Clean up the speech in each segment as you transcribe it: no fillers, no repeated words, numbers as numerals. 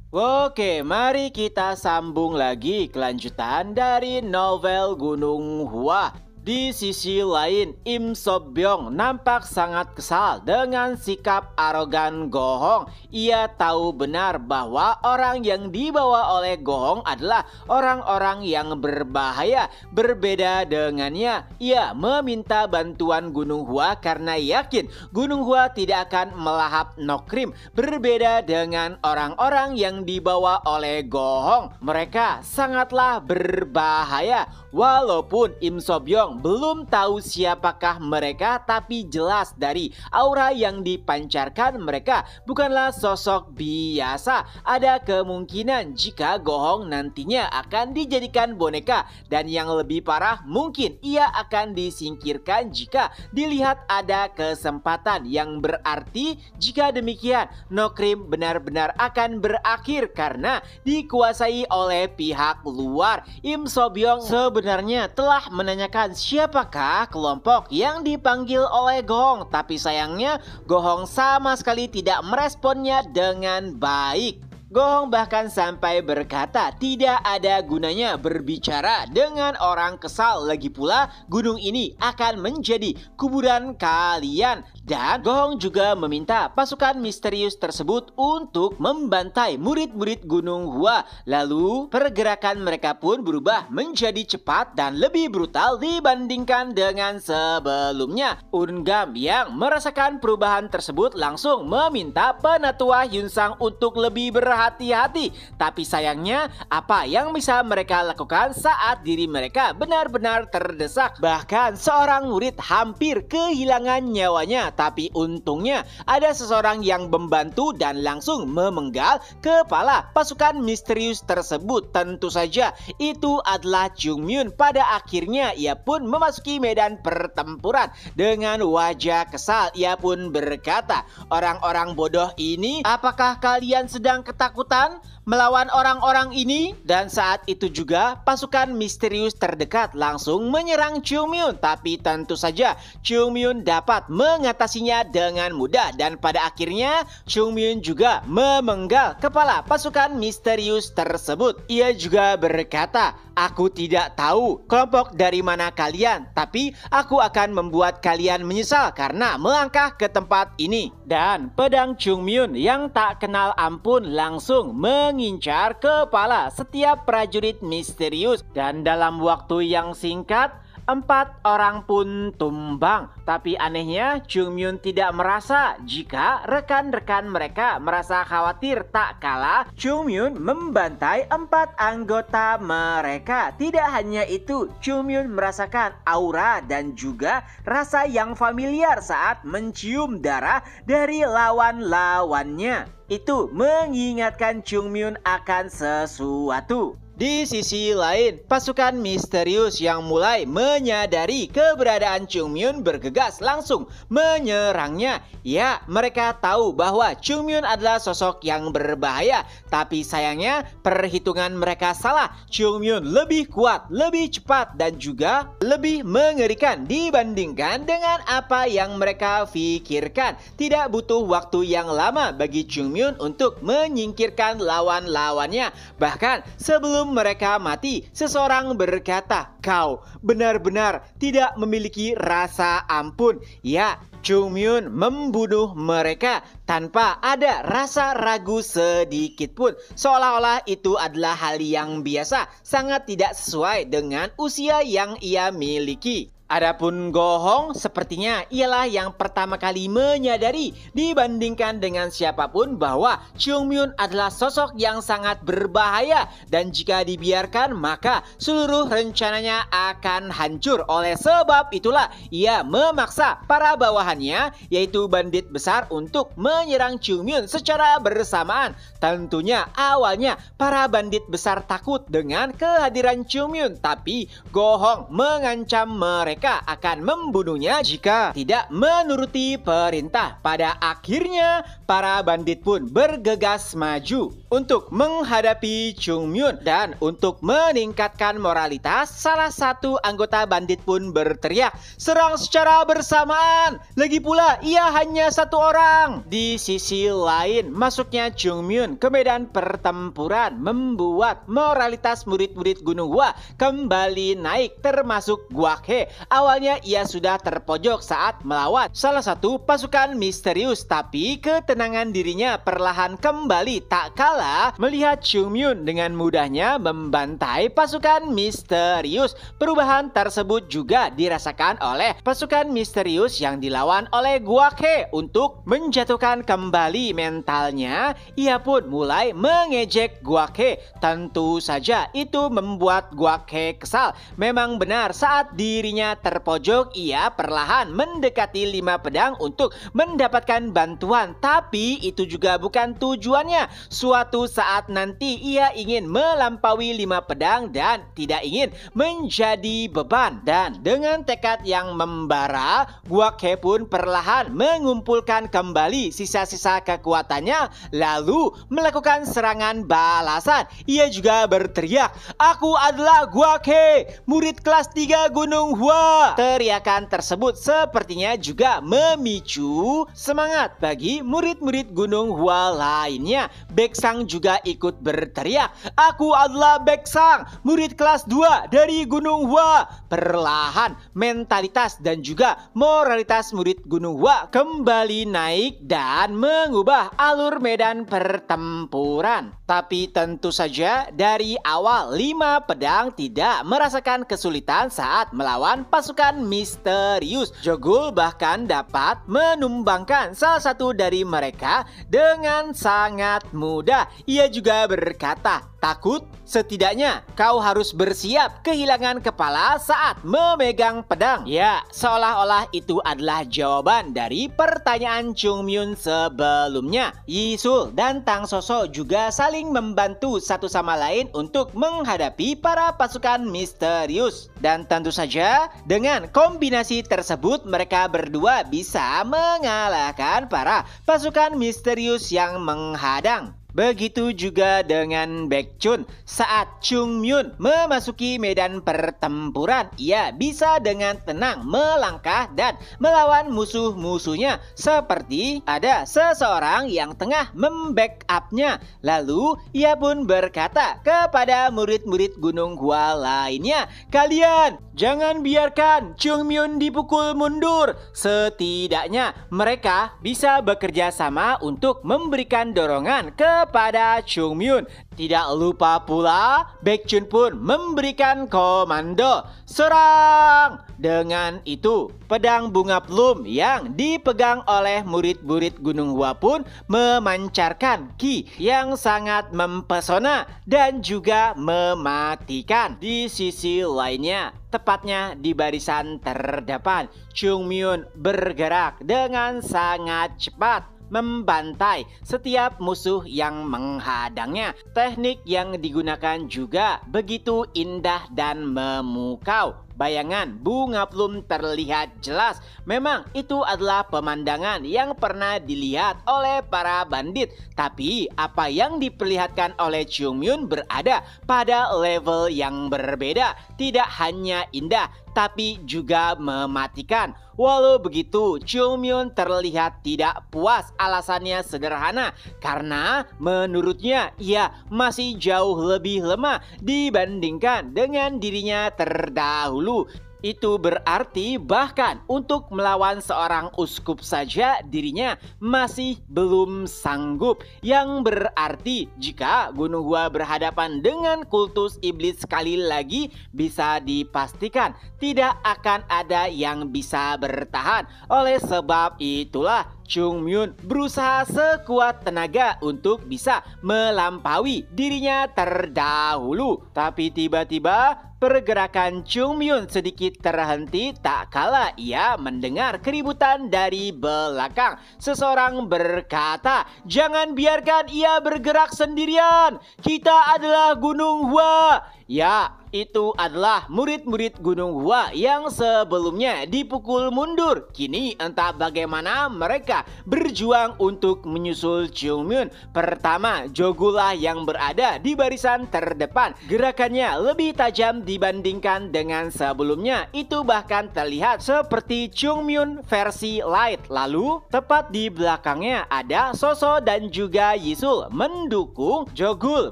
Oke, mari kita sambung lagi kelanjutan dari novel Gunung Hua. Di sisi lain, Im Sobyong nampak sangat kesal dengan sikap arogan Go-hong. Ia tahu benar bahwa orang yang dibawa oleh Go-hong adalah orang-orang yang berbahaya. Berbeda dengannya, ia meminta bantuan Gunung Hua karena yakin Gunung Hua tidak akan melahap Nokrim. Berbeda dengan orang-orang yang dibawa oleh Go-hong, mereka sangatlah berbahaya. Walaupun Im Sobyong belum tahu siapakah mereka, tapi jelas dari aura yang dipancarkan mereka bukanlah sosok biasa. Ada kemungkinan jika Go-hong nantinya akan dijadikan boneka, dan yang lebih parah mungkin ia akan disingkirkan jika dilihat ada kesempatan. Yang berarti jika demikian Nokrim benar-benar akan berakhir karena dikuasai oleh pihak luar. Im Sobyong sebenarnya telah menanyakan siapakah kelompok yang dipanggil oleh Go-hong, tapi sayangnya Go-hong sama sekali tidak meresponnya dengan baik. Go-hong bahkan sampai berkata tidak ada gunanya berbicara dengan orang kesal, lagi pula gunung ini akan menjadi kuburan kalian. Dan Go-hong juga meminta pasukan misterius tersebut untuk membantai murid-murid Gunung Hua. Lalu pergerakan mereka pun berubah menjadi cepat dan lebih brutal dibandingkan dengan sebelumnya. Ungam yang merasakan perubahan tersebut langsung meminta Penatua Yunsang untuk lebih berhati-hati. Tapi sayangnya apa yang bisa mereka lakukan saat diri mereka benar-benar terdesak. Bahkan seorang murid hampir kehilangan nyawanya, tapi untungnya ada seseorang yang membantu dan langsung memenggal kepala pasukan misterius tersebut. Tentu saja itu adalah Chung Myun. Pada akhirnya ia pun memasuki medan pertempuran dengan wajah kesal. Ia pun berkata, orang-orang bodoh ini, apakah kalian sedang ketakutan melawan orang-orang ini? Dan saat itu juga pasukan misterius terdekat langsung menyerang Chung Myun, tapi tentu saja Chung Myun dapat mengatasinya dengan mudah, dan pada akhirnya Chung Myun juga memenggal kepala pasukan misterius tersebut. Ia juga berkata, aku tidak tahu kelompok dari mana kalian, tapi aku akan membuat kalian menyesal karena melangkah ke tempat ini. Dan pedang Chung Myun yang tak kenal ampun langsung mengincar kepala setiap prajurit misterius, dan dalam waktu yang singkat 4 orang pun tumbang. Tapi anehnya Chung Myun tidak merasa jika rekan-rekan mereka merasa khawatir. Tak kalah Chung Myun membantai 4 anggota mereka. Tidak hanya itu, Chung Myun merasakan aura dan juga rasa yang familiar saat mencium darah dari lawan-lawannya. Itu mengingatkan Chung Myun akan sesuatu. Di sisi lain, pasukan misterius yang mulai menyadari keberadaan Chung Myun bergegas langsung menyerangnya. Ya, mereka tahu bahwa Chung Myun adalah sosok yang berbahaya, tapi sayangnya perhitungan mereka salah. Chung Myun lebih kuat, lebih cepat, dan juga lebih mengerikan dibandingkan dengan apa yang mereka pikirkan. Tidak butuh waktu yang lama bagi Chung Myun untuk menyingkirkan lawan-lawannya. Bahkan sebelum mereka mati, seseorang berkata, kau benar-benar tidak memiliki rasa ampun. Ya, Chung Myun membunuh mereka tanpa ada rasa ragu sedikit pun, seolah-olah itu adalah hal yang biasa, sangat tidak sesuai dengan usia yang ia miliki. Adapun Go-hong sepertinya ialah yang pertama kali menyadari dibandingkan dengan siapapun bahwa Chung Myun adalah sosok yang sangat berbahaya, dan jika dibiarkan maka seluruh rencananya akan hancur. Oleh sebab itulah ia memaksa para bawahannya yaitu bandit besar untuk menyerang Chung Myun secara bersamaan. Tentunya awalnya para bandit besar takut dengan kehadiran Chung Myun, tapi Go-hong mengancam mereka mereka akan membunuhnya jika tidak menuruti perintah. Pada akhirnya, para bandit pun bergegas maju untuk menghadapi Chungmyun. Dan untuk meningkatkan moralitas, salah satu anggota bandit pun berteriak, "Serang secara bersamaan! Lagi pula, ia hanya satu orang!" Di sisi lain, masuknya Chungmyun ke medan pertempuran membuat moralitas murid-murid Gunung Hua kembali naik, termasuk Guak He. Awalnya ia sudah terpojok saat melawan salah satu pasukan misterius, tapi ketenangan dirinya perlahan kembali tak kalah melihat Chungmyun dengan mudahnya membantai pasukan misterius. Perubahan tersebut juga dirasakan oleh pasukan misterius yang dilawan oleh Guak He. Untuk menjatuhkan kembali mentalnya, ia pun mulai mengejek Guak He. Tentu saja itu membuat Guak He kesal. Memang benar, saat dirinya terpojok, ia perlahan mendekati 5 pedang untuk mendapatkan bantuan. Tapi itu juga bukan tujuannya. Suatu saat nanti ia ingin melampaui 5 pedang dan tidak ingin menjadi beban. Dan dengan tekad yang membara, Guak He pun perlahan mengumpulkan kembali sisa-sisa kekuatannya, lalu melakukan serangan balasan. Ia juga berteriak, "Aku adalah Guak He, murid kelas 3 Gunung Hua." Teriakan tersebut sepertinya juga memicu semangat bagi murid-murid Gunung Hua lainnya. Baeksang juga ikut berteriak, "Aku adalah Baeksang, murid kelas 2 dari Gunung Hua." Perlahan mentalitas dan juga moralitas murid Gunung Hua kembali naik dan mengubah alur medan pertempuran. Tapi tentu saja dari awal 5 pedang tidak merasakan kesulitan saat melawan pasukan misterius. Jogul bahkan dapat menumbangkan salah satu dari mereka dengan sangat mudah. Ia juga berkata, "Takut? Setidaknya kau harus bersiap kehilangan kepala saat memegang pedang." Ya, seolah-olah itu adalah jawaban dari pertanyaan Chungmyun sebelumnya. Yisul dan Tang Soso juga saling membantu satu sama lain untuk menghadapi para pasukan misterius. Dan tentu saja dengan kombinasi tersebut mereka berdua bisa mengalahkan para pasukan misterius yang menghadang. Begitu juga dengan Baekchun. Saat Chungmyun memasuki medan pertempuran, ia bisa dengan tenang melangkah dan melawan musuh-musuhnya seperti ada seseorang yang tengah membackupnya. Lalu ia pun berkata kepada murid-murid Gunung Hua lainnya, "Kalian jangan biarkan Chungmyun dipukul mundur. Setidaknya mereka bisa bekerja sama untuk memberikan dorongan kepada Chungmyun." Tidak lupa pula, Baekchun pun memberikan komando, "Serang!" Dengan itu, pedang bunga plum yang dipegang oleh murid-murid Gunung Hua pun memancarkan ki yang sangat mempesona dan juga mematikan. Di sisi lainnya, tepatnya di barisan terdepan, Chungmyun bergerak dengan sangat cepat membantai setiap musuh yang menghadangnya. Teknik yang digunakan juga begitu indah dan memukau. Bayangan bunga plum terlihat jelas. Memang itu adalah pemandangan yang pernah dilihat oleh para bandit. Tapi apa yang diperlihatkan oleh Chungmyun berada pada level yang berbeda. Tidak hanya indah, tapi juga mematikan. Walau begitu, Chungmyun terlihat tidak puas. Alasannya sederhana, karena menurutnya ia masih jauh lebih lemah dibandingkan dengan dirinya terdahulu. Itu berarti bahkan untuk melawan seorang uskup saja dirinya masih belum sanggup. Yang berarti jika Gunung Hua berhadapan dengan kultus iblis sekali lagi, bisa dipastikan tidak akan ada yang bisa bertahan. Oleh sebab itulah Chungmyun berusaha sekuat tenaga untuk bisa melampaui dirinya terdahulu. Tapi tiba-tiba pergerakan Chungmyun sedikit terhenti, tak kala ia mendengar keributan dari belakang. Seseorang berkata, "Jangan biarkan ia bergerak sendirian. Kita adalah Gunung Hua." Ya, itu adalah murid-murid Gunung Hua yang sebelumnya dipukul mundur. Kini entah bagaimana mereka berjuang untuk menyusul Chungmyun. Pertama, Jogulah yang berada di barisan terdepan. Gerakannya lebih tajam dibandingkan dengan sebelumnya. Itu bahkan terlihat seperti Chungmyun versi light. Lalu, tepat di belakangnya ada Soso dan juga Yisul mendukung Jogul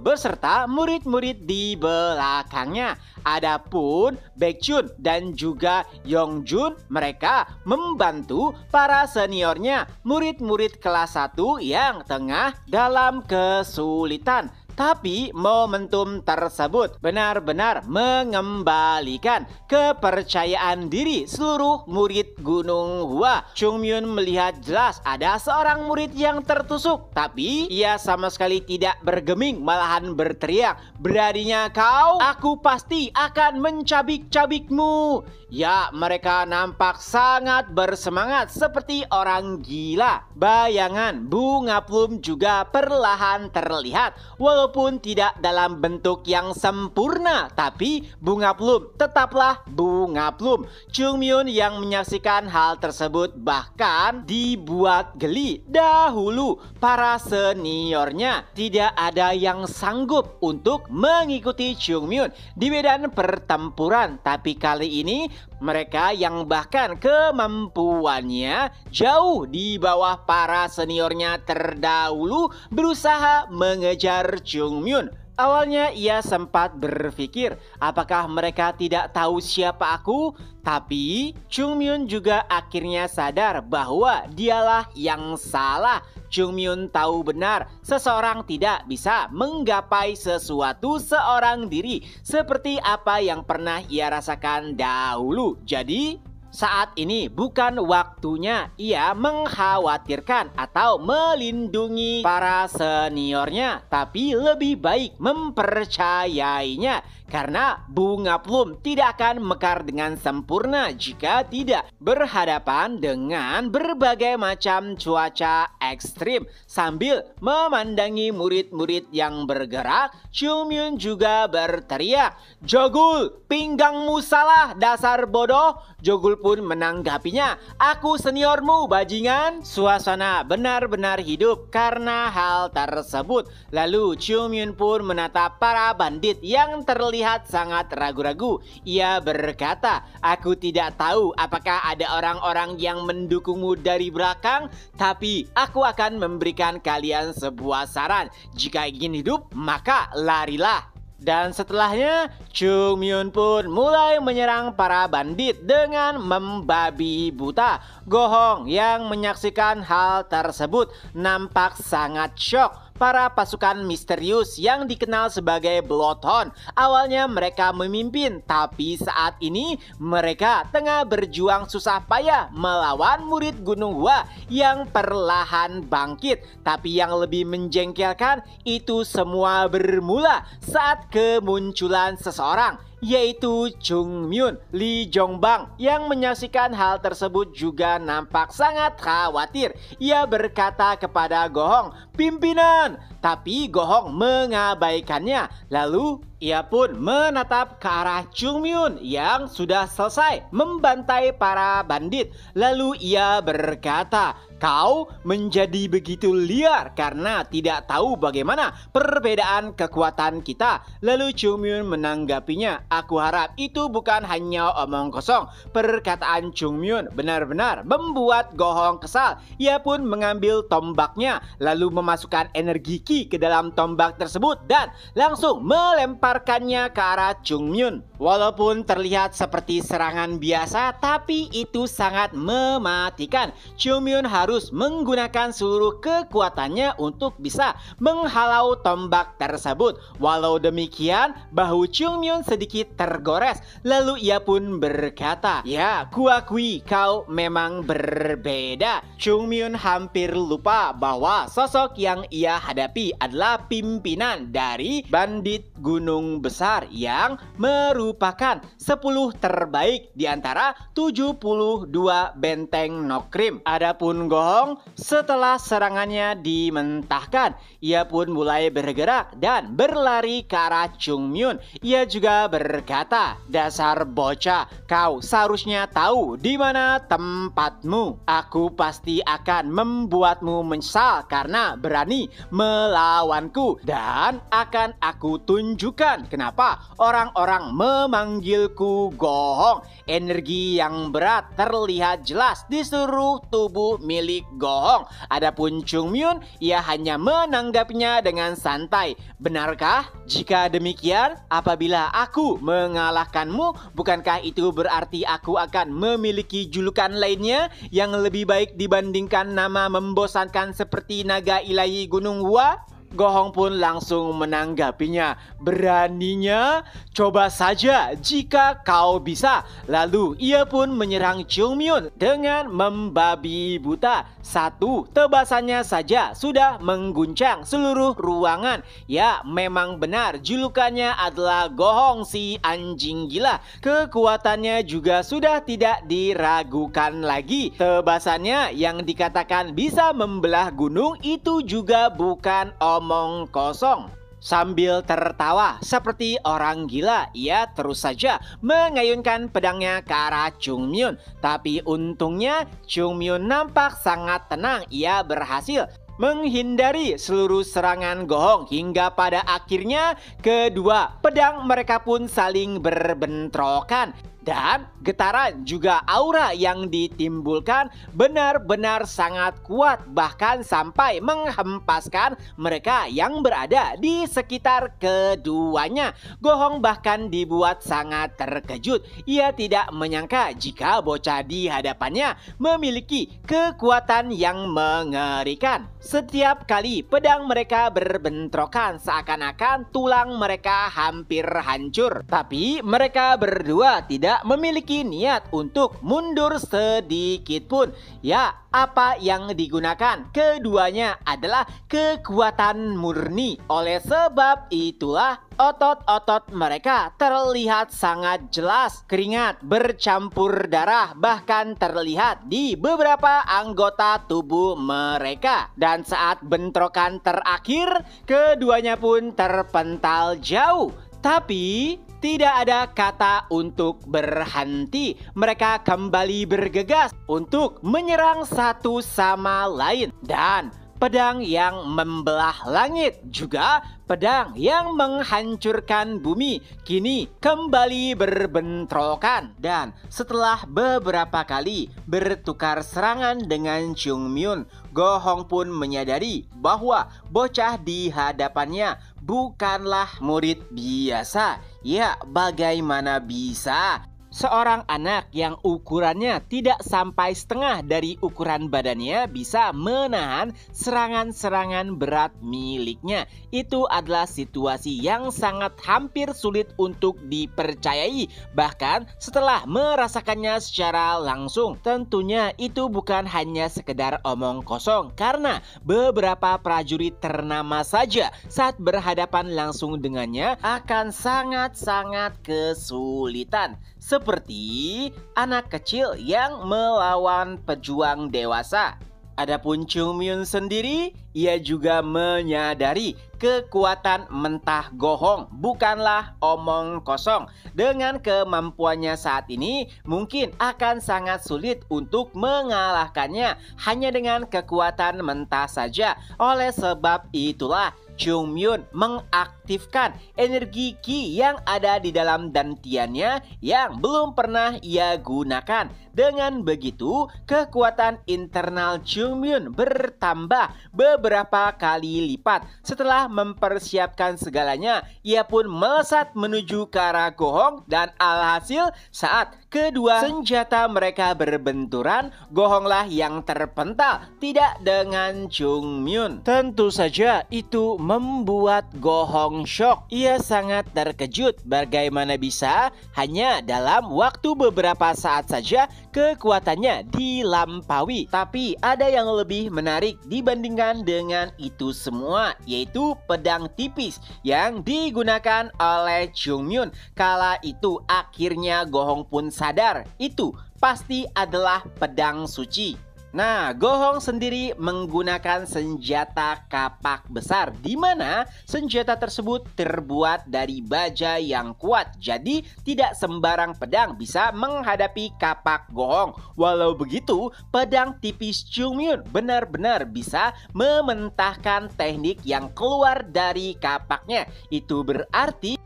beserta murid-murid di belakangnya. Adapun Baekjun dan juga Yongjun, mereka membantu para seniornya, murid-murid kelas 1 yang tengah dalam kesulitan. Tapi momentum tersebut benar-benar mengembalikan kepercayaan diri seluruh murid Gunung Hua. Chungmyun melihat jelas ada seorang murid yang tertusuk, tapi ia sama sekali tidak bergeming, malahan berteriak, "Beraninya kau, aku pasti akan mencabik-cabikmu." Ya, mereka nampak sangat bersemangat seperti orang gila. Bayangan bunga plum juga perlahan terlihat, walaupun tidak dalam bentuk yang sempurna, tapi bunga plum tetaplah bunga plum. Chungmyun yang menyaksikan hal tersebut bahkan dibuat geli. Dahulu para seniornya tidak ada yang sanggup untuk mengikuti Chungmyun di medan pertempuran, tapi kali ini mereka yang bahkan kemampuannya jauh di bawah para seniornya terdahulu berusaha mengejar Chungmyun. Awalnya ia sempat berpikir, apakah mereka tidak tahu siapa aku? Tapi Chungmyun juga akhirnya sadar bahwa dialah yang salah. Chungmyun tahu benar seseorang tidak bisa menggapai sesuatu seorang diri seperti apa yang pernah ia rasakan dahulu. Jadi saat ini bukan waktunya ia mengkhawatirkan atau melindungi para seniornya, tapi lebih baik mempercayainya. Karena bunga plum tidak akan mekar dengan sempurna jika tidak berhadapan dengan berbagai macam cuaca ekstrim. Sambil memandangi murid-murid yang bergerak, Chungmyun juga berteriak, "Jogul, pinggangmu salah, dasar bodoh!" Jogul pun menanggapinya, "Aku seniormu, bajingan." Suasana benar-benar hidup karena hal tersebut. Lalu Chungmyun pun menatap para bandit yang terlihat sangat ragu-ragu. Ia berkata, "Aku tidak tahu apakah ada orang-orang yang mendukungmu dari belakang, tapi aku akan memberikan kalian sebuah saran. Jika ingin hidup, maka larilah." Dan setelahnya, Chungmyun pun mulai menyerang para bandit dengan membabi buta. Gohong yang menyaksikan hal tersebut nampak sangat syok. Para pasukan misterius yang dikenal sebagai Bloodhound, awalnya mereka memimpin, tapi saat ini mereka tengah berjuang susah payah melawan murid Gunung Hua yang perlahan bangkit. Tapi yang lebih menjengkelkan, itu semua bermula saat kemunculan seseorang, yaitu Chungmyun. Lee Jongbang yang menyaksikan hal tersebut juga nampak sangat khawatir. Ia berkata kepada Gohong, "Pimpinan!" Tapi Gohong mengabaikannya. Lalu ia pun menatap ke arah Chungmyun yang sudah selesai membantai para bandit. Lalu ia berkata, "Kau menjadi begitu liar karena tidak tahu bagaimana perbedaan kekuatan kita." Lalu Chungmyun menanggapinya, "Aku harap itu bukan hanya omong kosong." Perkataan Chungmyun benar-benar membuat Gohong kesal. Ia pun mengambil tombaknya, lalu memasukkan energi Ki ke dalam tombak tersebut dan langsung melemparkannya ke arah Chungmyun. Walaupun terlihat seperti serangan biasa, tapi itu sangat mematikan. Chungmyun harus menggunakan seluruh kekuatannya untuk bisa menghalau tombak tersebut. Walau demikian, bahu Chungmyun sedikit tergores. Lalu ia pun berkata, "Ya, kuakui kau memang berbeda." Chungmyun hampir lupa bahwa sosok yang ia hadapi sendiri adalah pimpinan dari bandit gunung besar yang merupakan 10 terbaik di antara 72 benteng Nokrim. Adapun Gohong, setelah serangannya dimentahkan, ia pun mulai bergerak dan berlari ke arah Chungmyun. Ia juga berkata, "Dasar bocah, kau seharusnya tahu di mana tempatmu. Aku pasti akan membuatmu menyesal karena berani melawanku, dan akan aku tunjukkan kenapa orang-orang memanggilku Gohong." Energi yang berat terlihat jelas di seluruh tubuh milik Gohong. Adapun Chungmyun, ia hanya menanggapinya dengan santai. "Benarkah? Jika demikian, apabila aku mengalahkanmu, bukankah itu berarti aku akan memiliki julukan lainnya yang lebih baik dibandingkan nama membosankan seperti naga ilahi Gunung Hua?" Gohong pun langsung menanggapinya, "Beraninya? Coba saja jika kau bisa." Lalu ia pun menyerang Chungmyun dengan membabi buta. Satu tebasannya saja sudah mengguncang seluruh ruangan. Ya, memang benar julukannya adalah Gohong si anjing gila. Kekuatannya juga sudah tidak diragukan lagi. Tebasannya yang dikatakan bisa membelah gunung itu juga bukan omong kosong. Sambil tertawa seperti orang gila, ia terus saja mengayunkan pedangnya ke arah Chungmyun. Tapi untungnya Chungmyun nampak sangat tenang. Ia berhasil menghindari seluruh serangan Gohong hingga pada akhirnya kedua pedang mereka pun saling berbentrokan. Dan getaran juga aura yang ditimbulkan benar-benar sangat kuat, bahkan sampai menghempaskan mereka yang berada di sekitar keduanya. Gohong bahkan dibuat sangat terkejut. Ia tidak menyangka jika bocah di hadapannya memiliki kekuatan yang mengerikan. Setiap kali pedang mereka berbentrokan, seakan-akan tulang mereka hampir hancur. Tapi mereka berdua tidak memiliki niat untuk mundur sedikit pun. Ya, apa yang digunakan keduanya adalah kekuatan murni. Oleh sebab itulah otot-otot mereka terlihat sangat jelas. Keringat bercampur darah bahkan terlihat di beberapa anggota tubuh mereka. Dan saat bentrokan terakhir, keduanya pun terpental jauh. Tapi tidak ada kata untuk berhenti. Mereka kembali bergegas untuk menyerang satu sama lain. Dan pedang yang membelah langit, juga pedang yang menghancurkan bumi, kini kembali berbentrokan. Dan setelah beberapa kali bertukar serangan dengan Chungmyun, Gohong pun menyadari bahwa bocah di hadapannya bukanlah murid biasa. Ya, bagaimana bisa seorang anak yang ukurannya tidak sampai setengah dari ukuran badannya bisa menahan serangan-serangan berat miliknya? Itu adalah situasi yang sangat hampir sulit untuk dipercayai. Bahkan setelah merasakannya secara langsung, tentunya itu bukan hanya sekedar omong kosong, karena beberapa prajurit ternama saja saat berhadapan langsung dengannya akan sangat-sangat kesulitan. Seperti anak kecil yang melawan pejuang dewasa. Adapun Chungmyun sendiri, ia juga menyadari kekuatan mentah Gohong bukanlah omong kosong. Dengan kemampuannya saat ini, mungkin akan sangat sulit untuk mengalahkannya hanya dengan kekuatan mentah saja. Oleh sebab itulah Chungmyun mengaktifkan energi Qi yang ada di dalam dantiannya yang belum pernah ia gunakan. Dengan begitu, kekuatan internal Chungmyun bertambah beberapa kali lipat. Setelah mempersiapkan segalanya, ia pun melesat menuju ke arah Gohong, dan alhasil saat kedua senjata mereka berbenturan, Gohonglah yang terpental, tidak dengan Chungmyun. Tentu saja itu membuat Gohong shock. Ia sangat terkejut bagaimana bisa hanya dalam waktu beberapa saat saja kekuatannya dilampaui. Tapi ada yang lebih menarik dibandingkan dengan itu semua, yaitu pedang tipis yang digunakan oleh Chungmyun. Kala itu akhirnya Gohong pun sadar itu pasti adalah pedang suci. Nah, Gohong sendiri menggunakan senjata kapak besar, di mana senjata tersebut terbuat dari baja yang kuat. Jadi, tidak sembarang pedang bisa menghadapi kapak Gohong. Walau begitu, pedang tipis Chungmyun benar-benar bisa mementahkan teknik yang keluar dari kapaknya. Itu berarti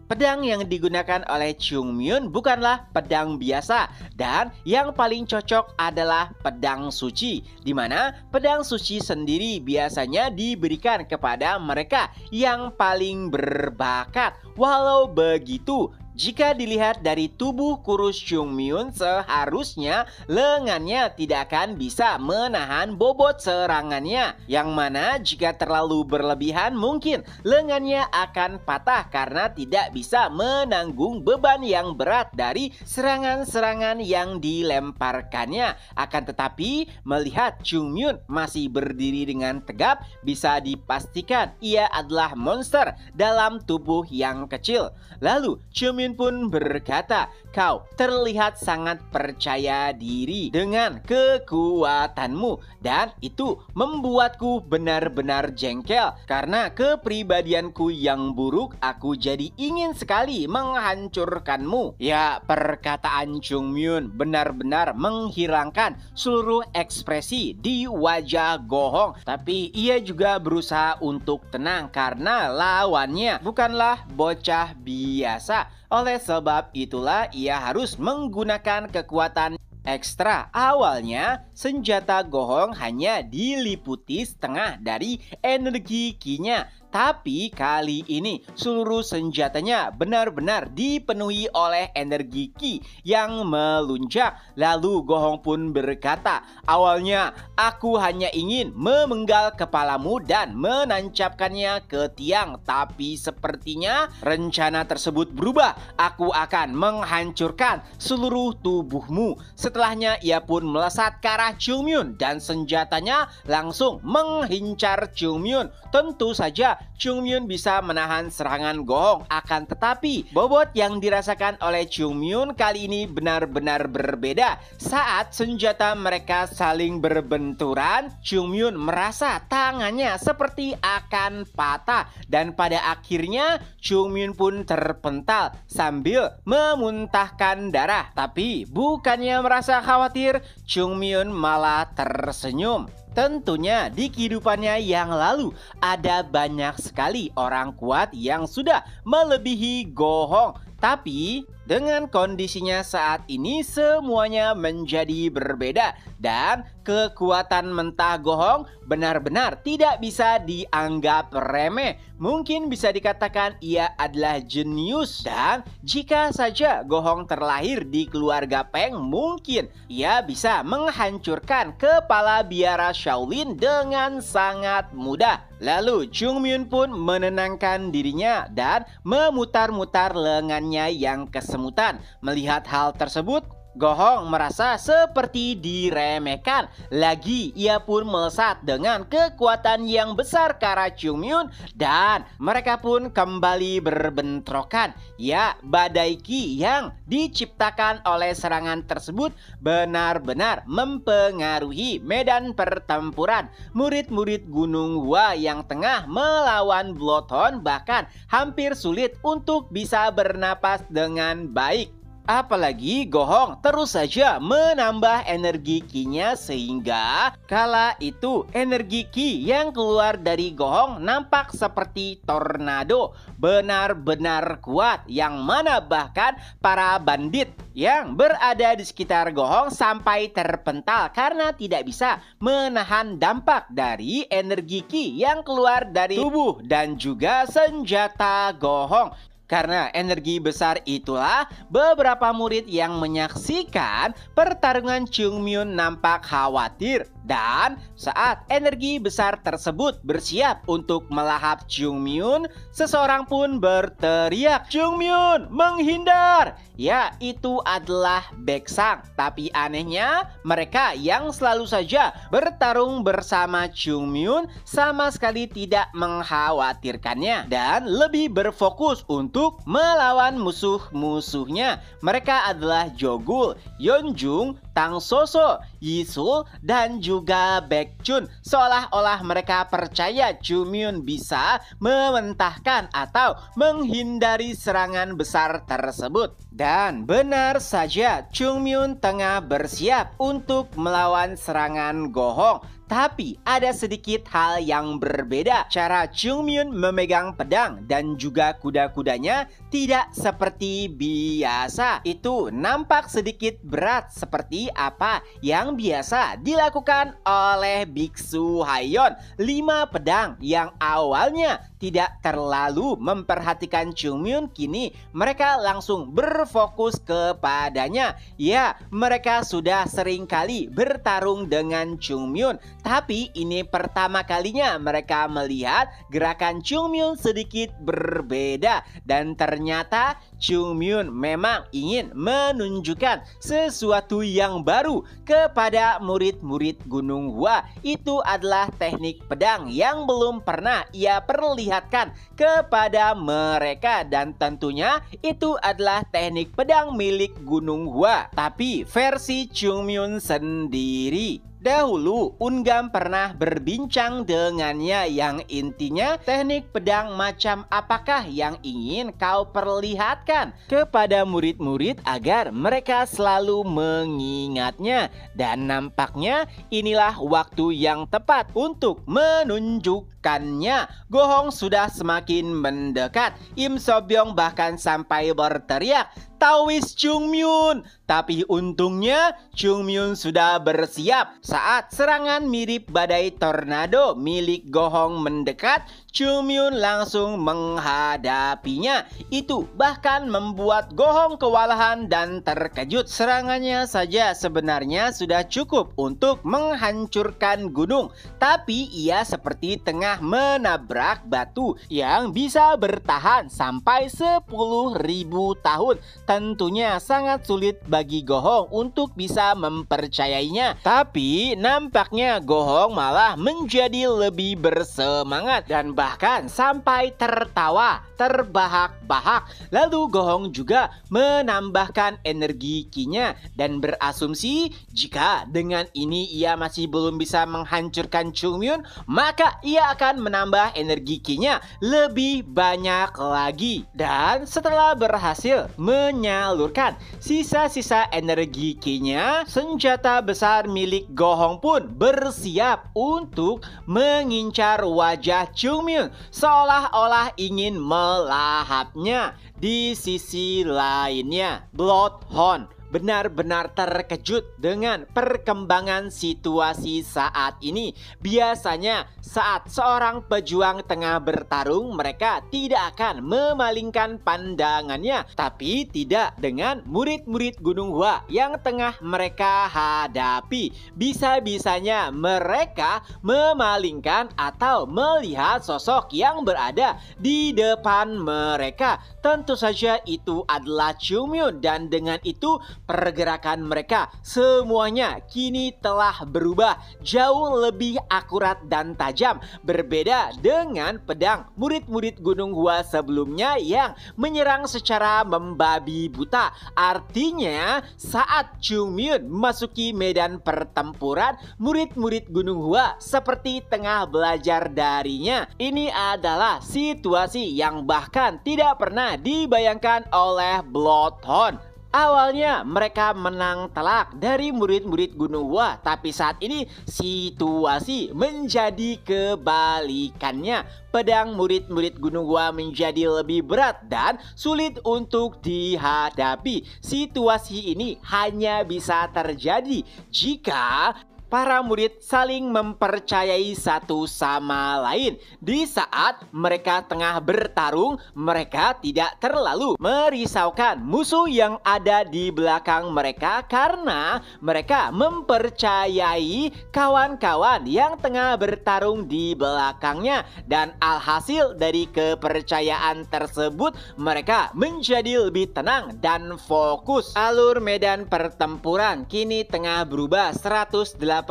pedang yang digunakan oleh Chungmyun bukanlah pedang biasa, dan yang paling cocok adalah pedang suci, di mana pedang suci sendiri biasanya diberikan kepada mereka yang paling berbakat. Walau begitu, jika dilihat dari tubuh kurus Chungmyun, seharusnya lengannya tidak akan bisa menahan bobot serangannya. Yang mana jika terlalu berlebihan mungkin lengannya akan patah karena tidak bisa menanggung beban yang berat dari serangan-serangan yang dilemparkannya. Akan tetapi melihat Chungmyun masih berdiri dengan tegap, bisa dipastikan ia adalah monster dalam tubuh yang kecil. Lalu Chungmyun pun berkata, "Kau terlihat sangat percaya diri dengan kekuatanmu, dan itu membuatku benar-benar jengkel. Karena kepribadianku yang buruk, aku jadi ingin sekali menghancurkanmu." Ya, perkataan Chungmyun benar-benar menghilangkan seluruh ekspresi di wajah Gohong. Tapi ia juga berusaha untuk tenang karena lawannya bukanlah bocah biasa. Oleh sebab itulah ia harus menggunakan kekuatan ekstra. Awalnya senjata Gohong hanya diliputi setengah dari energi Ki-nya, tapi kali ini seluruh senjatanya benar-benar dipenuhi oleh energi Ki yang melunjak. Lalu Gohong pun berkata, "Awalnya aku hanya ingin memenggal kepalamu dan menancapkannya ke tiang, tapi sepertinya rencana tersebut berubah. Aku akan menghancurkan seluruh tubuhmu." Setelahnya ia pun melesat ke arah Chungmyun dan senjatanya langsung mengincar Chungmyun. Tentu saja Chungmyun bisa menahan serangan Gohong, akan tetapi bobot yang dirasakan oleh Chungmyun kali ini benar-benar berbeda. Saat senjata mereka saling berbenturan, Chungmyun merasa tangannya seperti akan patah, dan pada akhirnya Chungmyun pun terpental sambil memuntahkan darah. Tapi bukannya merasa khawatir, Chungmyun malah tersenyum. Tentunya di kehidupannya yang lalu ada banyak sekali orang kuat yang sudah melebihi Gohong. Tapi dengan kondisinya saat ini semuanya menjadi berbeda, dan kekuatan mentah Gohong benar-benar tidak bisa dianggap remeh. Mungkin bisa dikatakan ia adalah jenius, dan jika saja Gohong terlahir di keluarga Peng, mungkin ia bisa menghancurkan kepala biara Shaolin dengan sangat mudah. Lalu Chungmyun pun menenangkan dirinya dan memutar-mutar lengannya yang kesemutan. Melihat hal tersebut, Gohong merasa seperti diremehkan. Lagi ia pun melesat dengan kekuatan yang besar ke arah Chungmyun, dan mereka pun kembali berbentrokan. Ya, badai Ki yang diciptakan oleh serangan tersebut benar-benar mempengaruhi medan pertempuran. Murid-murid Gunung Hua yang tengah melawan Bloodhound bahkan hampir sulit untuk bisa bernapas dengan baik. Apalagi Gohong terus saja menambah energi Ki-nya, sehingga kala itu energi Ki yang keluar dari Gohong nampak seperti tornado, benar-benar kuat, yang mana bahkan para bandit yang berada di sekitar Gohong sampai terpental karena tidak bisa menahan dampak dari energi Ki yang keluar dari tubuh dan juga senjata Gohong. Karena energi besar itulah beberapa murid yang menyaksikan pertarungan Chungmyun nampak khawatir. Dan saat energi besar tersebut bersiap untuk melahap Jungmyeon, seseorang pun berteriak, "Jungmyeon, menghindar!" Ya, itu adalah Baeksang. Tapi anehnya, mereka yang selalu saja bertarung bersama Jungmyeon sama sekali tidak mengkhawatirkannya dan lebih berfokus untuk melawan musuh-musuhnya. Mereka adalah Jogul, Yeonjung, Tang Soso, Yisul, dan juga Baekjun. Seolah-olah mereka percaya Jungmyeon bisa mementahkan atau menghindari serangan besar tersebut. Dan benar saja, Jungmyeon tengah bersiap untuk melawan serangan Gohong. Tapi ada sedikit hal yang berbeda. Cara Jungmyeon memegang pedang dan juga kuda-kudanya tidak seperti biasa. Itu nampak sedikit berat seperti apa yang biasa dilakukan oleh Biksu Haeyeon. 5 pedang yang awalnya tidak terlalu memperhatikan Jungmyeon, kini mereka langsung berfokus kepadanya. Ya, mereka sudah sering kali bertarung dengan Jungmyeon, tapi ini pertama kalinya mereka melihat gerakan Jungmyeon sedikit berbeda. Dan ternyata Jungmyeon memang ingin menunjukkan sesuatu yang baru kepada murid-murid Gunung Hua. Itu adalah teknik pedang yang belum pernah ia perlihatkan kepada mereka. Dan tentunya itu adalah teknik pedang milik Gunung Hua, tapi versi Jungmyeon sendiri. Dahulu Ungam pernah berbincang dengannya yang intinya teknik pedang macam apakah yang ingin kau perlihatkan kepada murid-murid agar mereka selalu mengingatnya. Dan nampaknya inilah waktu yang tepat untuk menunjukkannya. Gohong sudah semakin mendekat. Im Sobyong bahkan sampai berteriak, "Tawis Jungmyeon!" Tapi untungnya Jungmyeon sudah bersiap. Saat serangan mirip badai tornado milik Gohong mendekat, Jungmyeon langsung menghadapinya. Itu bahkan membuat Gohong kewalahan dan terkejut. Serangannya saja sebenarnya sudah cukup untuk menghancurkan gunung, tapi ia seperti tengah menabrak batu yang bisa bertahan sampai 10.000 tahun. Tentunya sangat sulit bagi Gohong untuk bisa mempercayainya. Tapi nampaknya Gohong malah menjadi lebih bersemangat dan bahkan sampai tertawa terbahak-bahak. Lalu Gohong juga menambahkan energi Ki-nya dan berasumsi jika dengan ini ia masih belum bisa menghancurkan Jungmyeon, maka ia akan menambah energi Ki-nya lebih banyak lagi. Dan setelah berhasil menyalurkan sisa-sisa energi Ki-nya, senjata besar milik Gohong pun bersiap untuk mengincar wajah Jungmyeon, seolah-olah ingin melahapnya. Di sisi lainnya, Bloodhound benar-benar terkejut dengan perkembangan situasi saat ini. Biasanya saat seorang pejuang tengah bertarung, mereka tidak akan memalingkan pandangannya. Tapi tidak dengan murid-murid Gunung Hua yang tengah mereka hadapi. Bisa-bisanya mereka memalingkan atau melihat sosok yang berada di depan mereka. Tentu saja itu adalah Jungmyeon, dan dengan itu pergerakan mereka semuanya kini telah berubah jauh lebih akurat dan tajam. Berbeda dengan pedang murid-murid Gunung Hua sebelumnya yang menyerang secara membabi buta. Artinya saat Jungmyeon memasuki medan pertempuran, murid-murid Gunung Hua seperti tengah belajar darinya. Ini adalah situasi yang bahkan tidak pernah dibayangkan oleh Bloodhound. Awalnya mereka menang telak dari murid-murid Gunung Hua, tapi saat ini situasi menjadi kebalikannya. Pedang murid-murid Gunung Hua menjadi lebih berat dan sulit untuk dihadapi. Situasi ini hanya bisa terjadi jika para murid saling mempercayai satu sama lain. Di saat mereka tengah bertarung, mereka tidak terlalu merisaukan musuh yang ada di belakang mereka karena mereka mempercayai kawan-kawan yang tengah bertarung di belakangnya. Dan alhasil dari kepercayaan tersebut, mereka menjadi lebih tenang dan fokus. Alur medan pertempuran kini tengah berubah 180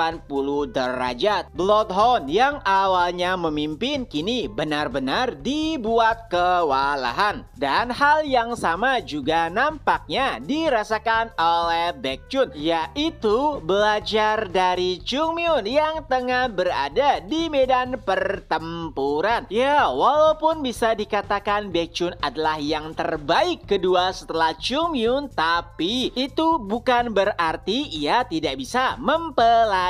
derajat. Bloodhound yang awalnya memimpin kini benar-benar dibuat kewalahan. Dan hal yang sama juga nampaknya dirasakan oleh Baekjun, yaitu belajar dari Chungmyun yang tengah berada di medan pertempuran. Ya, walaupun bisa dikatakan Baekjun adalah yang terbaik kedua setelah Chungmyun, tapi itu bukan berarti ia tidak bisa mempelajari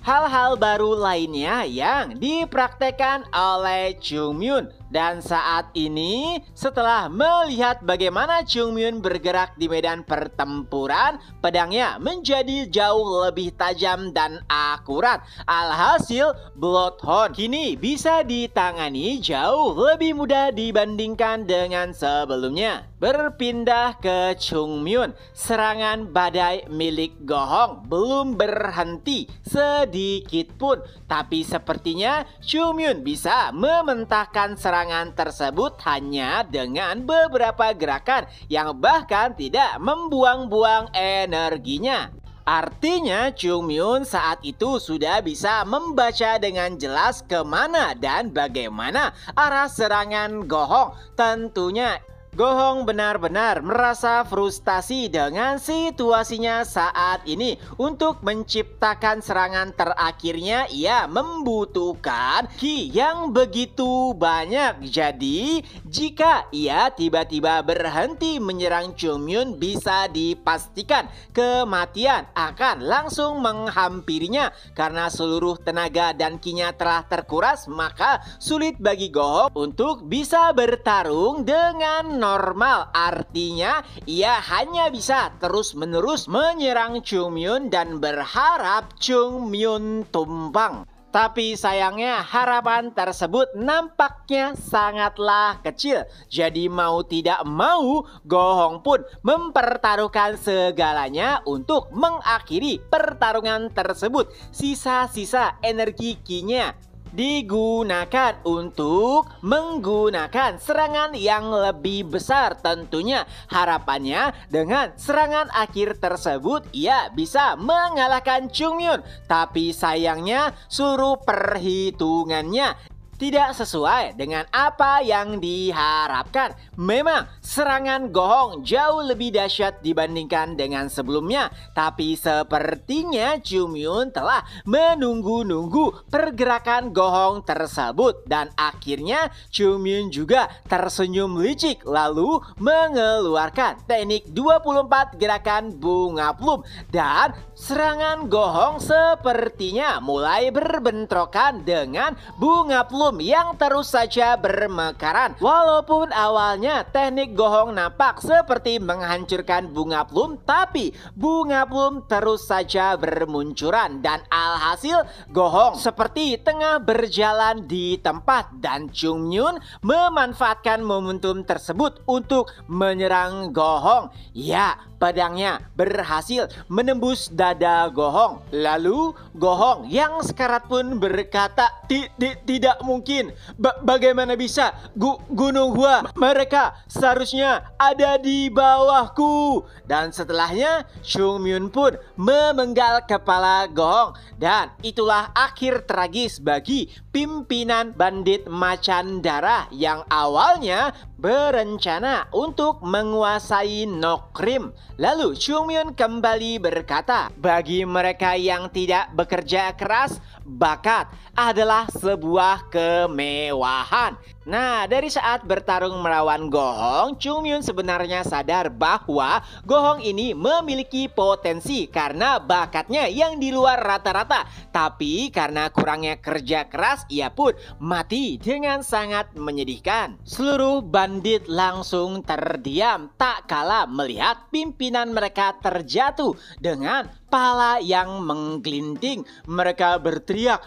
hal-hal baru lainnya yang dipraktekkan oleh Chungmyun. Dan saat ini, setelah melihat bagaimana Chungmyun bergerak di medan pertempuran, pedangnya menjadi jauh lebih tajam dan akurat. Alhasil, Bloodhound kini bisa ditangani jauh lebih mudah dibandingkan dengan sebelumnya. Berpindah ke Chungmyun, serangan badai milik Gohong belum berhenti sedikit pun. Tapi sepertinya Chungmyun bisa mementahkan serangan tersebut hanya dengan beberapa gerakan yang bahkan tidak membuang-buang energinya. Artinya Chungmyun saat itu sudah bisa membaca dengan jelas kemana dan bagaimana arah serangan Gohong. Tentunya Gohong benar-benar merasa frustasi dengan situasinya saat ini. Untuk menciptakan serangan terakhirnya, ia membutuhkan ki yang begitu banyak. Jadi, jika ia tiba-tiba berhenti menyerang Chungmyun, bisa dipastikan kematian akan langsung menghampirinya. Karena seluruh tenaga dan ki-nya telah terkuras, maka sulit bagi Gohong untuk bisa bertarung dengan normal. Artinya ia hanya bisa terus-menerus menyerang Chungmyun dan berharap Chungmyun tumbang. Tapi sayangnya harapan tersebut nampaknya sangatlah kecil. Jadi mau tidak mau, Gohong pun mempertaruhkan segalanya untuk mengakhiri pertarungan tersebut. Sisa-sisa energi ki-nya digunakan untuk menggunakan serangan yang lebih besar. Tentunya harapannya dengan serangan akhir tersebut ia bisa mengalahkan Chungmyun. Tapi sayangnya seluruh perhitungannya tidak sesuai dengan apa yang diharapkan. Memang serangan Gohong jauh lebih dahsyat dibandingkan dengan sebelumnya. Tapi sepertinya Chungmyun telah menunggu-nunggu pergerakan Gohong tersebut. Dan akhirnya Chungmyun juga tersenyum licik lalu mengeluarkan teknik 24 gerakan bunga plum. Dan serangan Gohong sepertinya mulai berbentrokan dengan bunga plum yang terus saja bermekaran. Walaupun awalnya teknik Gohong nampak seperti menghancurkan bunga plum, tapi bunga plum terus saja bermunculan. Dan alhasil Gohong seperti tengah berjalan di tempat. Dan Chungmyun memanfaatkan momentum tersebut untuk menyerang Gohong. Ya, pedangnya berhasil menembus dada Gohong. Lalu Gohong yang sekarat pun berkata, tidak mungkin. Bagaimana bisa? Gunung Hua, mereka seharusnya ada di bawahku. Dan setelahnya Chungmyun pun memenggal kepala Gohong. Dan itulah akhir tragis bagi pimpinan bandit macan darah yang awalnya berencana untuk menguasai Nokrim. Lalu Chungmyun kembali berkata, bagi mereka yang tidak bekerja keras, bakat adalah sebuah kemewahan. Nah, dari saat bertarung melawan Gohong, Chungmyun sebenarnya sadar bahwa Gohong ini memiliki potensi karena bakatnya yang di luar rata-rata. Tapi karena kurangnya kerja keras, ia pun mati dengan sangat menyedihkan. Seluruh bandit langsung terdiam tak kala melihat pimpinan mereka terjatuh dengan pala yang menggelinting. Mereka berteriak,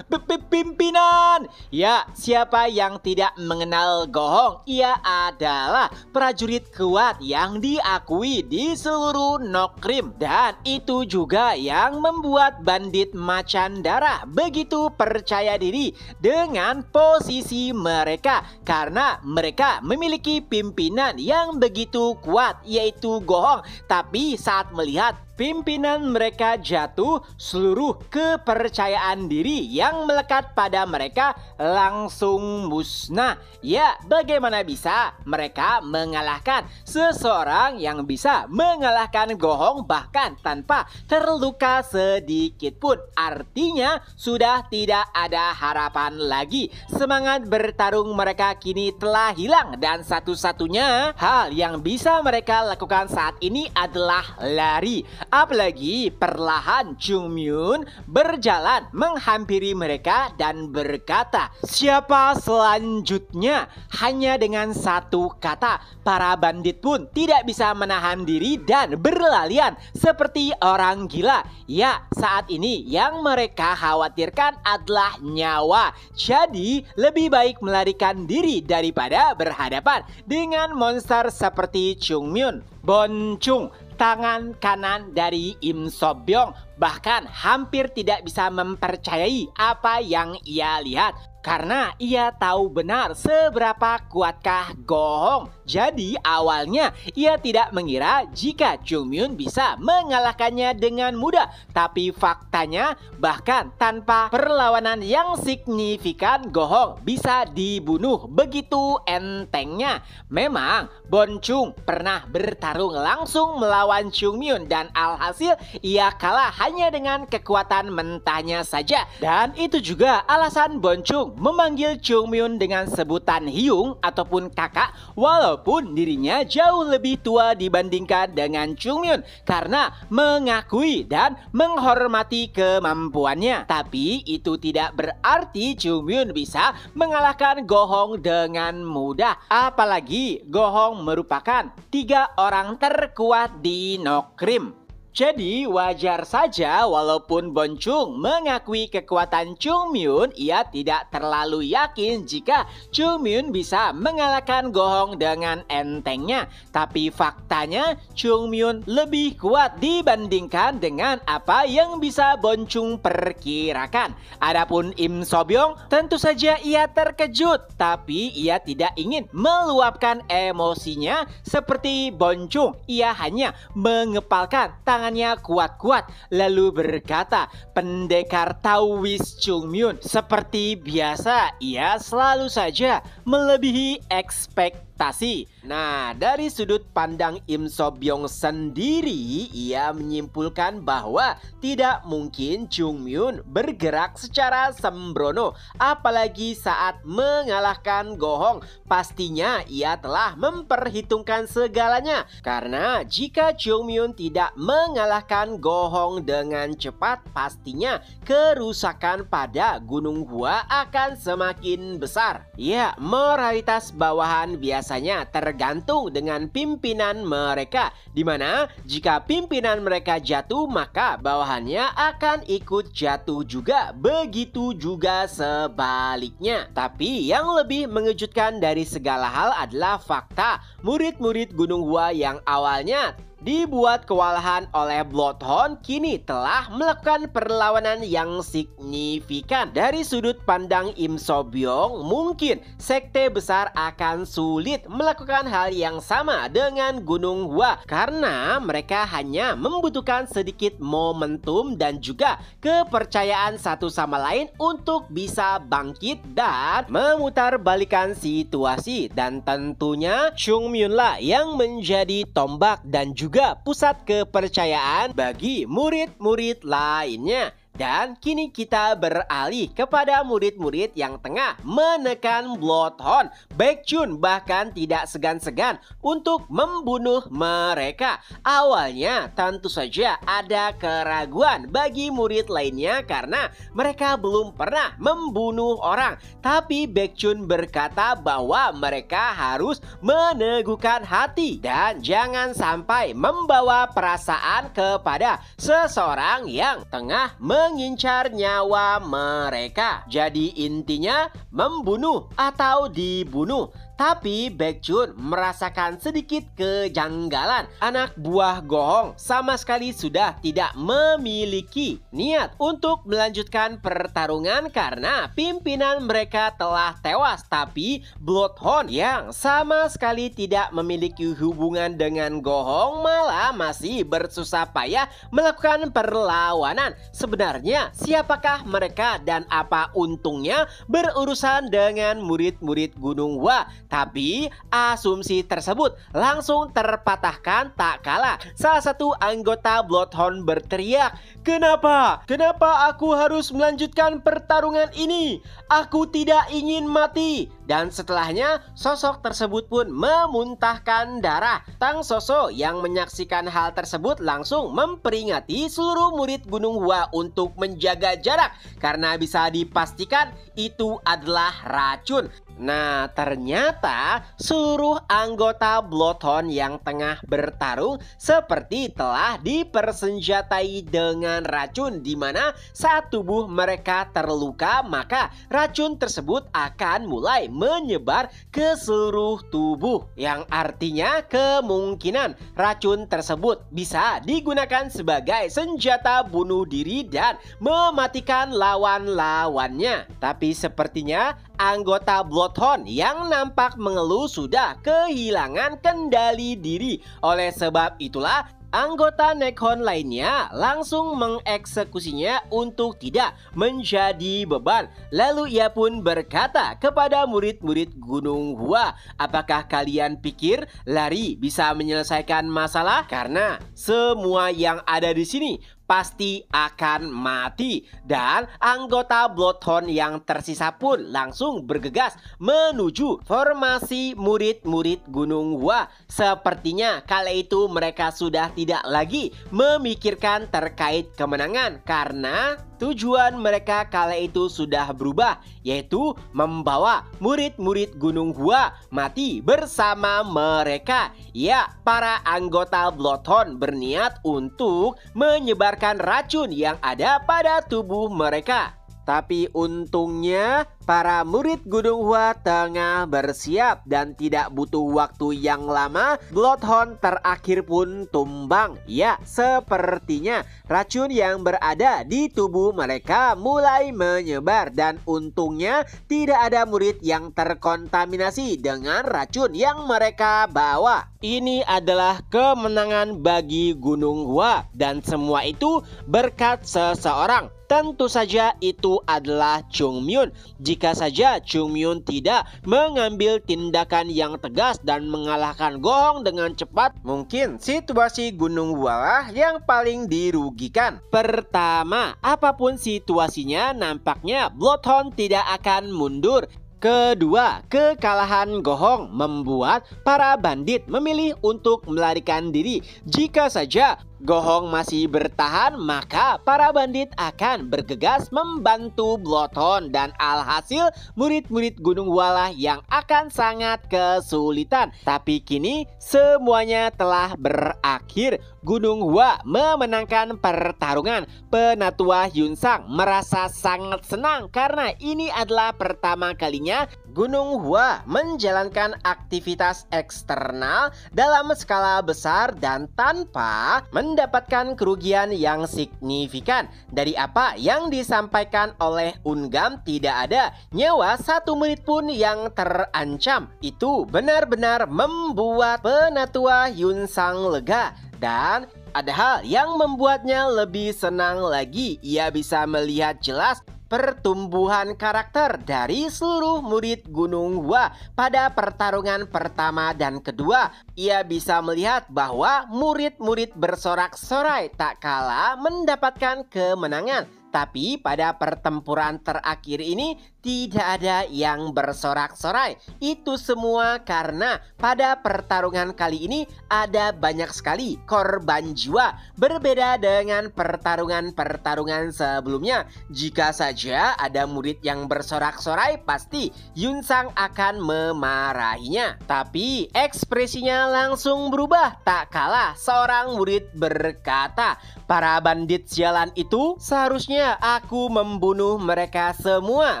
"Pimpinan!" Ya, siapa yang tidak mengenal Gohong? Ia adalah prajurit kuat yang diakui di seluruh Nokrim. Dan itu juga yang membuat bandit macan darah begitu percaya diri dengan posisi mereka, karena mereka memiliki pimpinan yang begitu kuat, yaitu Gohong. Tapi saat melihat pimpinan mereka jatuh, seluruh kepercayaan diri yang melekat pada mereka langsung musnah. Ya, bagaimana bisa mereka mengalahkan seseorang yang bisa mengalahkan Gohong bahkan tanpa terluka sedikit pun? Artinya sudah tidak ada harapan lagi. Semangat bertarung mereka kini telah hilang dan satu-satunya hal yang bisa mereka lakukan saat ini adalah lari. Apalagi perlahan Chung Myun berjalan menghampiri mereka dan berkata, "Siapa selanjutnya?" Hanya dengan satu kata, para bandit pun tidak bisa menahan diri dan berlarian seperti orang gila. Ya, saat ini yang mereka khawatirkan adalah nyawa. Jadi lebih baik melarikan diri daripada berhadapan dengan monster seperti Chung Myun. Bon Chung, tangan kanan dari Im So-byung, bahkan hampir tidak bisa mempercayai apa yang ia lihat, karena ia tahu benar seberapa kuatkah Gohong. Jadi awalnya ia tidak mengira jika Chung Myun bisa mengalahkannya dengan mudah. Tapi faktanya bahkan tanpa perlawanan yang signifikan Gohong bisa dibunuh begitu entengnya. Memang Bon Chung pernah bertarung langsung melawan Chung Myun dan alhasil ia kalah hanya dengan kekuatan mentahnya saja. Dan itu juga alasan Bon Chung memanggil Chung Myun dengan sebutan Hyung ataupun kakak, walaupun dirinya jauh lebih tua dibandingkan dengan Chung Myun karena mengakui dan menghormati kemampuannya. Tapi itu tidak berarti Chung Myun bisa mengalahkan Gohong dengan mudah. Apalagi Gohong merupakan 3 orang terkuat di Nokrim. Jadi wajar saja walaupun Bon Chung mengakui kekuatan Chung Myun, ia tidak terlalu yakin jika Chung Myun bisa mengalahkan Gohong dengan entengnya. Tapi faktanya Chung Myun lebih kuat dibandingkan dengan apa yang bisa Bon Chung perkirakan. Adapun Im So-byung tentu saja ia terkejut, tapi ia tidak ingin meluapkan emosinya seperti Bon Chung. Ia hanya mengepalkan tangannya kuat-kuat lalu berkata, "Pendekar Taois Chung Myun, seperti biasa ia selalu saja melebihi ekspektasi." Nah, dari sudut pandang Im So-byung sendiri, ia menyimpulkan bahwa tidak mungkin Chung Myun bergerak secara sembrono, apalagi saat mengalahkan Gohong. Pastinya ia telah memperhitungkan segalanya, karena jika Chung Myun tidak mengalahkan Gohong dengan cepat, pastinya kerusakan pada Gunung Hua akan semakin besar. Ya, moralitas bawahan biasanya tergantung dengan pimpinan mereka, di mana jika pimpinan mereka jatuh maka bawahannya akan ikut jatuh juga, begitu juga sebaliknya. Tapi yang lebih mengejutkan dari segala hal adalah fakta murid-murid Gunung Hua yang awalnya dibuat kewalahan oleh Bloodhound kini telah melakukan perlawanan yang signifikan. Dari sudut pandang Im So-byung, mungkin sekte besar akan sulit melakukan hal yang sama dengan Gunung Hua karena mereka hanya membutuhkan sedikit momentum dan juga kepercayaan satu sama lain untuk bisa bangkit dan memutarbalikan situasi. Dan tentunya Chung Myun lah yang menjadi tombak dan juga pusat kepercayaan bagi murid-murid lainnya. Dan kini kita beralih kepada murid-murid yang tengah menekan Bloodhound. Baekjun bahkan tidak segan-segan untuk membunuh mereka. Awalnya tentu saja ada keraguan bagi murid lainnya karena mereka belum pernah membunuh orang. Tapi Baekjun berkata bahwa mereka harus meneguhkan hati dan jangan sampai membawa perasaan kepada seseorang yang tengah mengincar nyawa mereka. Jadi intinya membunuh atau dibunuh. Tapi Baekjun merasakan sedikit kejanggalan. Anak buah Go-hong sama sekali sudah tidak memiliki niat untuk melanjutkan pertarungan karena pimpinan mereka telah tewas. Tapi Bloodhound yang sama sekali tidak memiliki hubungan dengan Go-hong malah masih bersusah payah melakukan perlawanan. Sebenarnya siapakah mereka dan apa untungnya berurusan dengan murid-murid Gunung Hua? Tapi asumsi tersebut langsung terpatahkan tak kala salah satu anggota Bloodhound berteriak, "Kenapa? Kenapa aku harus melanjutkan pertarungan ini? Aku tidak ingin mati." Dan setelahnya sosok tersebut pun memuntahkan darah. Tang Soso yang menyaksikan hal tersebut langsung memperingati seluruh murid Gunung Hua untuk menjaga jarak karena bisa dipastikan itu adalah racun. Nah, ternyata seluruh anggota Bloodhound yang tengah bertarung seperti telah dipersenjatai dengan racun, di mana saat tubuh mereka terluka maka racun tersebut akan mulai menyebar ke seluruh tubuh, yang artinya kemungkinan racun tersebut bisa digunakan sebagai senjata bunuh diri dan mematikan lawan-lawannya. Tapi sepertinya anggota Bloodhound yang nampak mengeluh sudah kehilangan kendali diri. Oleh sebab itulah anggota Nekhon lainnya langsung mengeksekusinya untuk tidak menjadi beban. Lalu ia pun berkata kepada murid-murid Gunung Hua, "Apakah kalian pikir lari bisa menyelesaikan masalah? Karena semua yang ada di sini pasti akan mati." Dan anggota Bloodhound yang tersisa pun langsung bergegas menuju formasi murid-murid Gunung Hua. Sepertinya kala itu mereka sudah tidak lagi memikirkan terkait kemenangan karena tujuan mereka kala itu sudah berubah, yaitu membawa murid-murid Gunung Hua mati bersama mereka. Ya, para anggota Bloodhound berniat untuk menyebarkan racun yang ada pada tubuh mereka. Tapi untungnya para murid Gunung Hua tengah bersiap dan tidak butuh waktu yang lama, Bloodhound terakhir pun tumbang. Ya, sepertinya racun yang berada di tubuh mereka mulai menyebar dan untungnya tidak ada murid yang terkontaminasi dengan racun yang mereka bawa. Ini adalah kemenangan bagi Gunung Hua dan semua itu berkat seseorang. Tentu saja itu adalah Chungmyun. Jika saja Chungmyun tidak mengambil tindakan yang tegas dan mengalahkan Go-hong dengan cepat, mungkin situasi Gunung Hua lah yang paling dirugikan. Pertama, apapun situasinya nampaknya Bloodhound tidak akan mundur. Kedua, kekalahan Go-hong membuat para bandit memilih untuk melarikan diri. Jika saja Go-hong masih bertahan, maka para bandit akan bergegas membantu Bloodhound dan alhasil murid-murid Gunung Hua lah yang akan sangat kesulitan. Tapi kini semuanya telah berakhir. Gunung Hua memenangkan pertarungan. Penatua Yunsang merasa sangat senang karena ini adalah pertama kalinya Gunung Hua menjalankan aktivitas eksternal dalam skala besar dan tanpa mendapatkan kerugian yang signifikan. Dari apa yang disampaikan oleh Ungam, tidak ada nyawa satu menit pun yang terancam. Itu benar-benar membuat Penatua Yunsang lega. Dan ada hal yang membuatnya lebih senang lagi. Ia bisa melihat jelas pertumbuhan karakter dari seluruh murid Gunung Hua pada pertarungan pertama dan kedua. Ia bisa melihat bahwa murid-murid bersorak-sorai tak kalah mendapatkan kemenangan. Tapi pada pertempuran terakhir ini tidak ada yang bersorak-sorai. Itu semua karena pada pertarungan kali ini ada banyak sekali korban jiwa. Berbeda dengan pertarungan-pertarungan sebelumnya. Jika saja ada murid yang bersorak-sorai, pasti Yunsang akan memarahinya. Tapi ekspresinya langsung berubah. Tak kalah seorang murid berkata, "Para bandit sialan itu, seharusnya aku membunuh mereka semua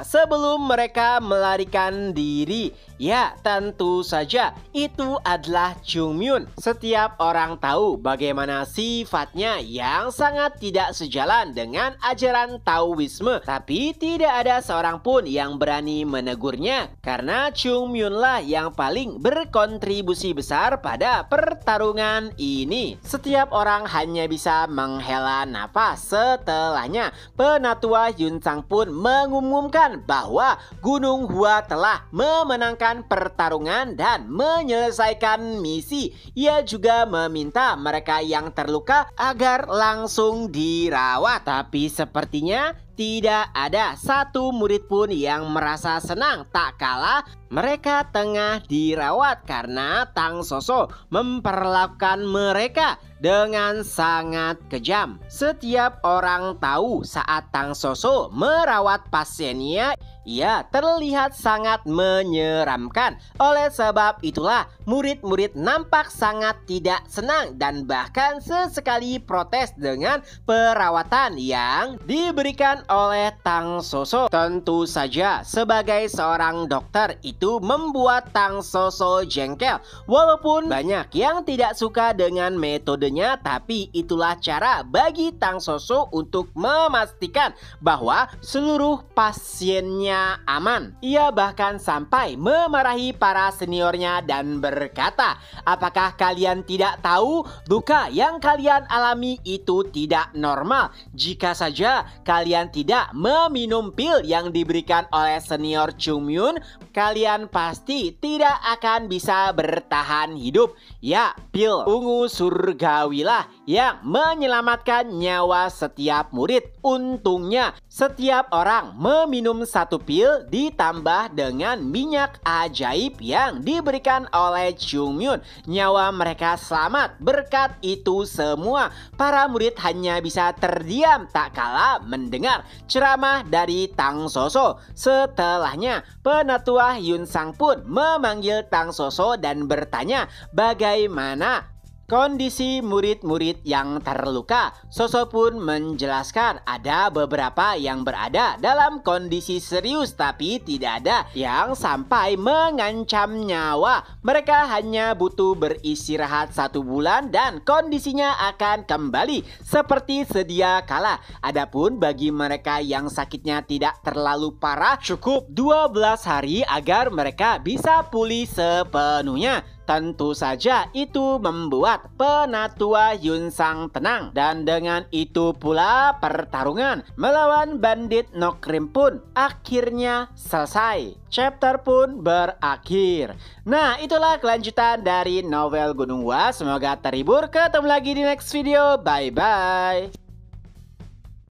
sebelum mereka melarikan diri." Ya, tentu saja itu adalah Chungmyun. Setiap orang tahu bagaimana sifatnya yang sangat tidak sejalan dengan ajaran Taoisme. Tapi tidak ada seorang pun yang berani menegurnya karena Chungmyun lah yang paling berkontribusi besar pada pertarungan ini. Setiap orang hanya bisa menghela napas. Setelahnya, Penatua Yunsang pun mengumumkan bahwa Gunung Hua telah memenangkan pertarungan dan menyelesaikan misi. Ia juga meminta mereka yang terluka agar langsung dirawat. Tapi sepertinya tidak ada satu murid pun yang merasa senang. Tak kalah mereka tengah dirawat karena Tang Soso memperlakukan mereka dengan sangat kejam. Setiap orang tahu saat Tang Soso merawat pasiennya, ia terlihat sangat menyeramkan. Oleh sebab itulah murid-murid nampak sangat tidak senang dan bahkan sesekali protes dengan perawatan yang diberikan oleh Tang Soso. Tentu saja sebagai seorang dokter itu membuat Tang Soso jengkel. Walaupun banyak yang tidak suka dengan metodenya, tapi itulah cara bagi Tang Soso untuk memastikan bahwa seluruh pasiennya aman. Ia bahkan sampai memarahi para seniornya dan berkata, "Apakah kalian tidak tahu duka yang kalian alami itu tidak normal? Jika saja kalian tidak meminum pil yang diberikan oleh senior Chungmyun, kalian pasti tidak akan bisa bertahan hidup. Ya, pil ungu surgawilah yang menyelamatkan nyawa setiap murid. Untungnya setiap orang meminum satu pil ditambah dengan minyak ajaib yang diberikan oleh Chungmyun. Nyawa mereka selamat. Berkat itu semua, para murid hanya bisa terdiam tak kala mendengar ceramah dari Tang Soso. Setelahnya, Penatua Yunsang pun memanggil Tang Soso dan bertanya bagaimana kondisi murid-murid yang terluka. Soso pun menjelaskan ada beberapa yang berada dalam kondisi serius tapi tidak ada yang sampai mengancam nyawa. Mereka hanya butuh beristirahat 1 bulan dan kondisinya akan kembali seperti sedia kala. Adapun bagi mereka yang sakitnya tidak terlalu parah, cukup 12 hari agar mereka bisa pulih sepenuhnya. Tentu saja itu membuat Penatua Yunsang tenang. Dan dengan itu pula pertarungan melawan bandit Nokrim pun akhirnya selesai. Chapter pun berakhir. Nah, itulah kelanjutan dari novel Gunung Hua. Semoga terhibur. Ketemu lagi di next video. Bye-bye.